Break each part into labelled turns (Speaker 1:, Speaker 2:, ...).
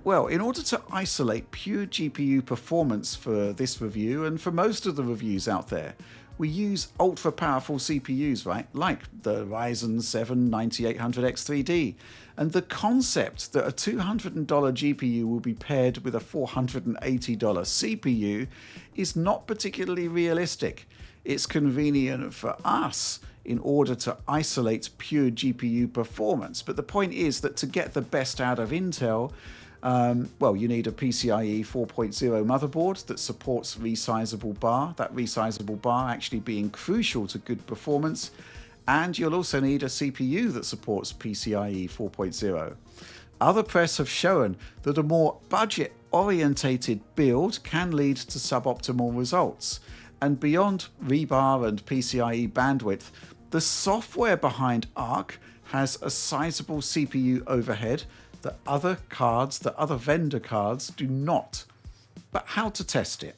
Speaker 1: Well, in order to isolate pure GPU performance for this review and for most of the reviews out there, we use ultra powerful CPUs, right? Like the Ryzen 7 9800X3D. And the concept that a $200 GPU will be paired with a $480 CPU is not particularly realistic. It's convenient for us in order to isolate pure GPU performance. But the point is that to get the best out of Intel, well, you need a PCIe 4.0 motherboard that supports resizable bar, that resizable bar actually being crucial to good performance, and you'll also need a CPU that supports PCIe 4.0. Other press have shown that a more budget-orientated build can lead to suboptimal results, and beyond rebar and PCIe bandwidth, the software behind Arc has a sizable CPU overhead that other vendor cards do not. But how to test it?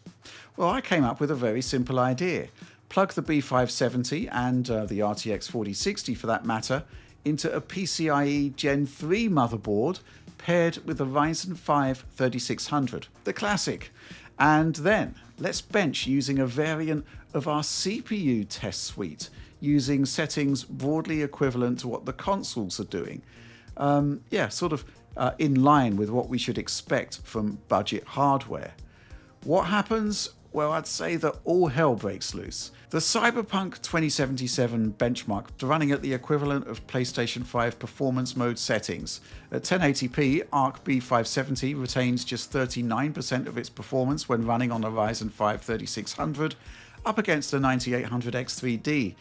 Speaker 1: Well, I came up with a very simple idea. Plug the B570 and the RTX 4060 for that matter into a PCIe Gen 3 motherboard paired with a Ryzen 5 3600, the classic. And then let's bench using a variant of our CPU test suite, using settings broadly equivalent to what the consoles are doing. In line with what we should expect from budget hardware. What happens? Well, I'd say that all hell breaks loose. The Cyberpunk 2077 benchmark running at the equivalent of PlayStation 5 performance mode settings. At 1080p, Arc B570 retains just 39% of its performance when running on a Ryzen 5 3600, up against the 9800X3D.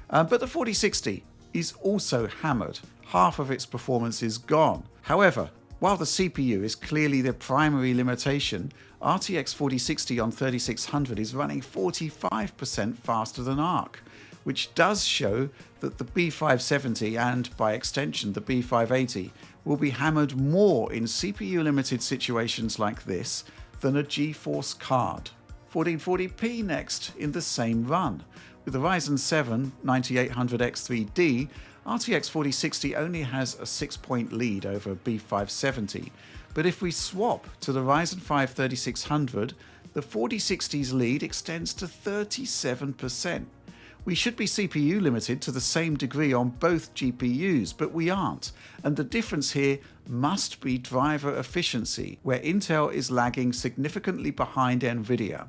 Speaker 1: But the 4060 is also hammered. Half of its performance is gone. However, while the CPU is clearly the primary limitation, RTX 4060 on 3600 is running 45% faster than Arc, which does show that the B570 and, by extension, the B580 will be hammered more in CPU-limited situations like this than a GeForce card. 1440p next in the same run. With the Ryzen 7 9800X3D, RTX 4060 only has a 6-point lead over B570, but if we swap to the Ryzen 5 3600, the 4060's lead extends to 37%. We should be CPU limited to the same degree on both GPUs, but we aren't, and the difference here must be driver efficiency, where Intel is lagging significantly behind Nvidia.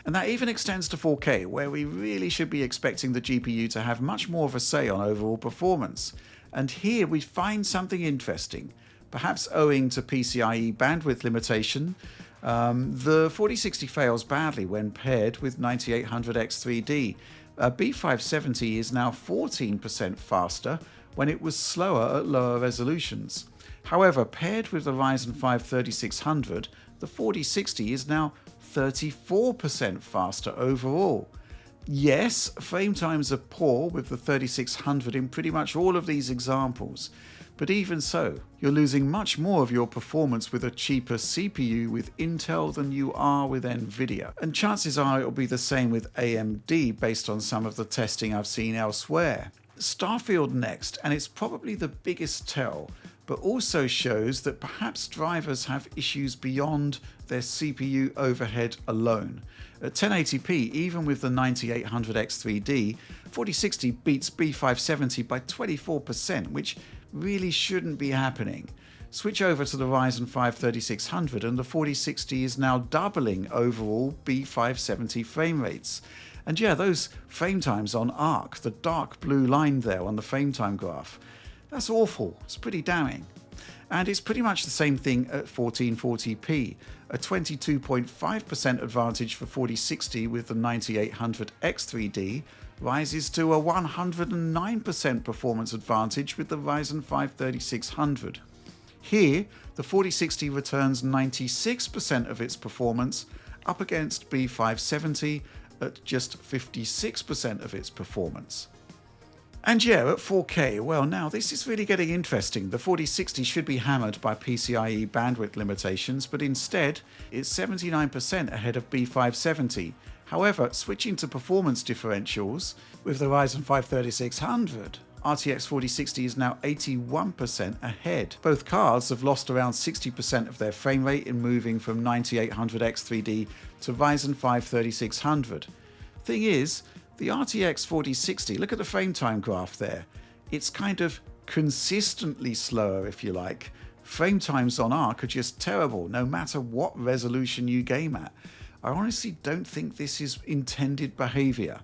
Speaker 1: And that even extends to 4K, where we really should be expecting the GPU to have much more of a say on overall performance. And here we find something interesting. Perhaps owing to PCIe bandwidth limitation, the 4060 fails badly when paired with 9800X3D. B570 is now 14% faster when it was slower at lower resolutions. However, paired with the Ryzen 5 3600, the 4060 is now 34% faster overall. Yes, frame times are poor with the 3600 in pretty much all of these examples, but even so, you're losing much more of your performance with a cheaper CPU with Intel than you are with Nvidia. And chances are it'll be the same with AMD based on some of the testing I've seen elsewhere. Starfield next, and it's probably the biggest tell, but also shows that perhaps drivers have issues beyond their CPU overhead alone. At 1080p, even with the 9800X3D, 4060 beats B570 by 24%, which really shouldn't be happening. Switch over to the Ryzen 5 3600 and the 4060 is now doubling overall B570 frame rates. And yeah, those frame times on Arc, the dark blue line there on the frame time graph, that's awful. It's pretty damning. And it's pretty much the same thing at 1440p. A 22.5% advantage for 4060 with the 9800X3D rises to a 109% performance advantage with the Ryzen 5 3600. Here, the 4060 returns 96% of its performance up against B570 at just 56% of its performance. And yeah, at 4K, well now this is really getting interesting. The 4060 should be hammered by PCIe bandwidth limitations, but instead it's 79% ahead of B570. However, switching to performance differentials with the Ryzen 5 3600, RTX 4060 is now 81% ahead. Both cards have lost around 60% of their frame rate in moving from 9800X 3D to Ryzen 5 3600. Thing is, the RTX 4060, look at the frame time graph there. It's kind of consistently slower, if you like. Frame times on Arc are just terrible, no matter what resolution you game at. I honestly don't think this is intended behavior.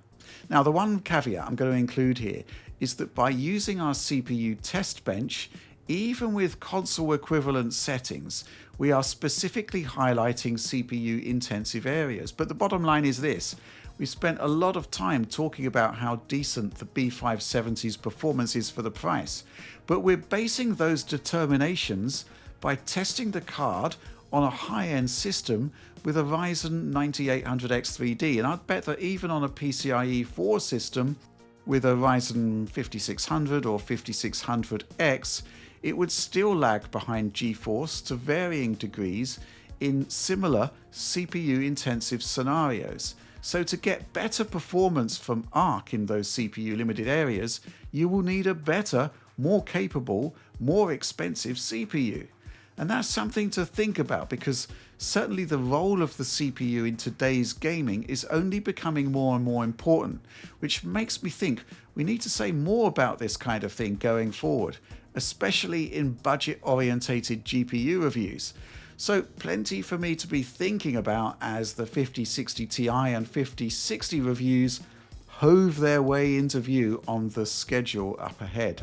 Speaker 1: Now, the one caveat I'm going to include here is that by using our CPU test bench, even with console equivalent settings, we are specifically highlighting CPU intensive areas. But the bottom line is this: we spent a lot of time talking about how decent the B570's performance is for the price, but we're basing those determinations by testing the card on a high-end system with a Ryzen 9800X 3D, and I'd bet that even on a PCIe 4 system with a Ryzen 5600 or 5600X, it would still lag behind GeForce to varying degrees in similar CPU-intensive scenarios. So to get better performance from Arc in those CPU-limited areas, you will need a better, more capable, more expensive CPU. And that's something to think about, because certainly the role of the CPU in today's gaming is only becoming more and more important, which makes me think we need to say more about this kind of thing going forward, especially in budget-orientated GPU reviews. So plenty for me to be thinking about as the 5060 Ti and 5060 reviews hove their way into view on the schedule up ahead.